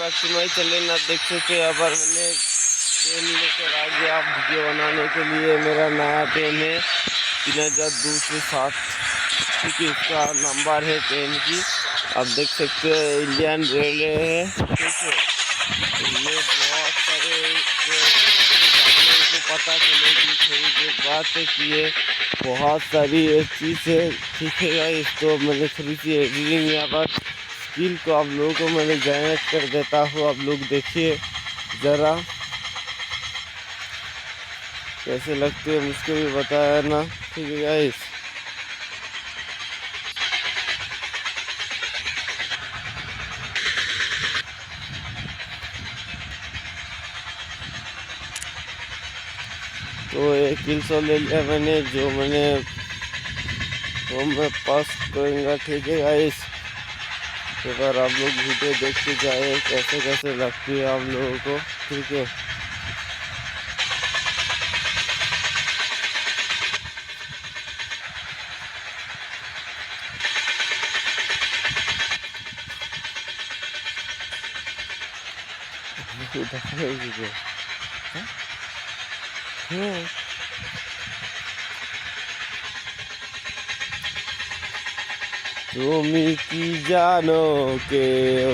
Back to my channel. आप देख सकते हैं यहाँ पर मैंने पेन लेकर आ गया वीडियो बनाने के लिए। मेरा नया पेन है 3207, ठीक है। इसका नंबर है पेन की, आप देख सकते हैं इंडियन रेलवे है, ठीक है। ये बहुत सारे को पता चलेगी थोड़ी देर बाद कि ये बहुत सारी एक चीज़ है, ठीक है गाइस। तो मैंने थोड़ी सी एडिटिंग यहाँ पर स्किल को आप लोगों को मैंने जनरेट कर देता हूँ। आप लोग देखिए ज़रा कैसे लगते हैं, मुझको भी बताया ना, ठीक है गाइस। तो एक किल ले लिया मैंने, जो मैंने तो मैं पास करूँगा, ठीक है गाइस। एक बार आप लोग वीडियो देखते जाए कैसे कैसे लगती है आप लोगों को, ठीक है। তুমি কি জানো কে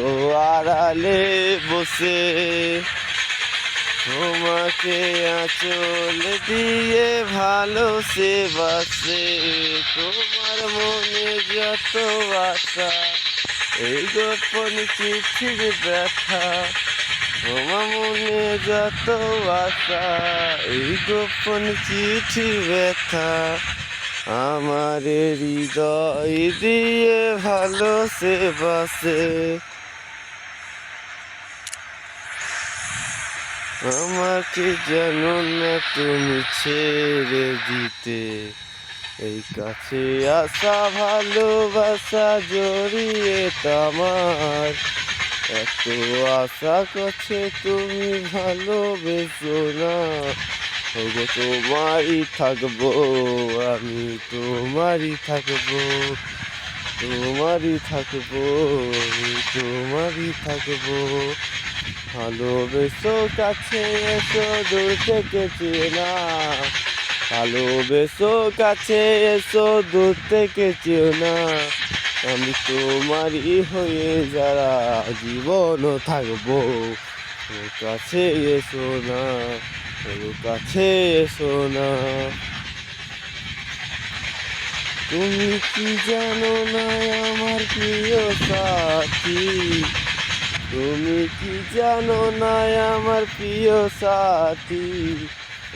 ও আড়ালে বসে তোমাকে আঁচল দিয়ে ভালোসে বাসে, তোমার মনে যত আশা এই গোপন চিঠির ব্যথা, তোমার মনে যত আশা এই গোপন চিঠির ব্যথা, আমার হৃদয় দিয়ে ভালোসে বাসে। আমাকে জানো না তুমি ছেড়ে দিতে, এই কাছে আসা ভালোবাসা জড়িয়ে আমার, এত আশা করছে তুমি ভালোবেসো না। ওগো তোমারই থাকবো আমি, তোমারই থাকবো, তোমারই থাকবো আমি, তোমারই থাকবো। ভালোবেসো কাছে এসো দূর থেকে চেয়ে না, ভালোবেসো কাছে এসো দূর থেকে চেয়ে না, আমি তোমারই হয়ে যারা জীবনও থাকবো। ও কাছে এসো না, ও কাছে এসো না। তুমি কি জানো না আমার প্রিয় সাথী, তুমি কি জানো না আমার প্রিয় সাথী,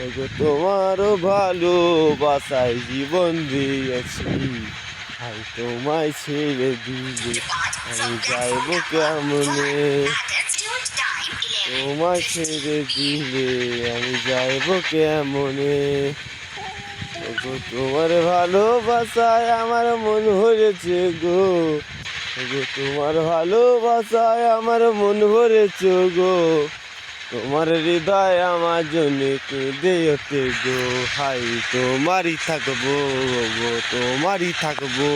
ওগো তোমারও ভালোবাসায় জীবন দিয়েছি, আমি তোমায় ছেড়ে দিলে আমি যাইব কেমনে, তোমায় ছেড়ে দিলে আমি যাইব কেমনে, ওগো তোমার ভালোবাসায় আমার মন হয়েছে গো, ওগো তোমার ভালোবাসায় আমার মন ভরেছে গো, তোমার হৃদয় আমার জন্য কেঁদে ওঠে গো, হাই তোমারই থাকবো গো, তোমারই থাকবো।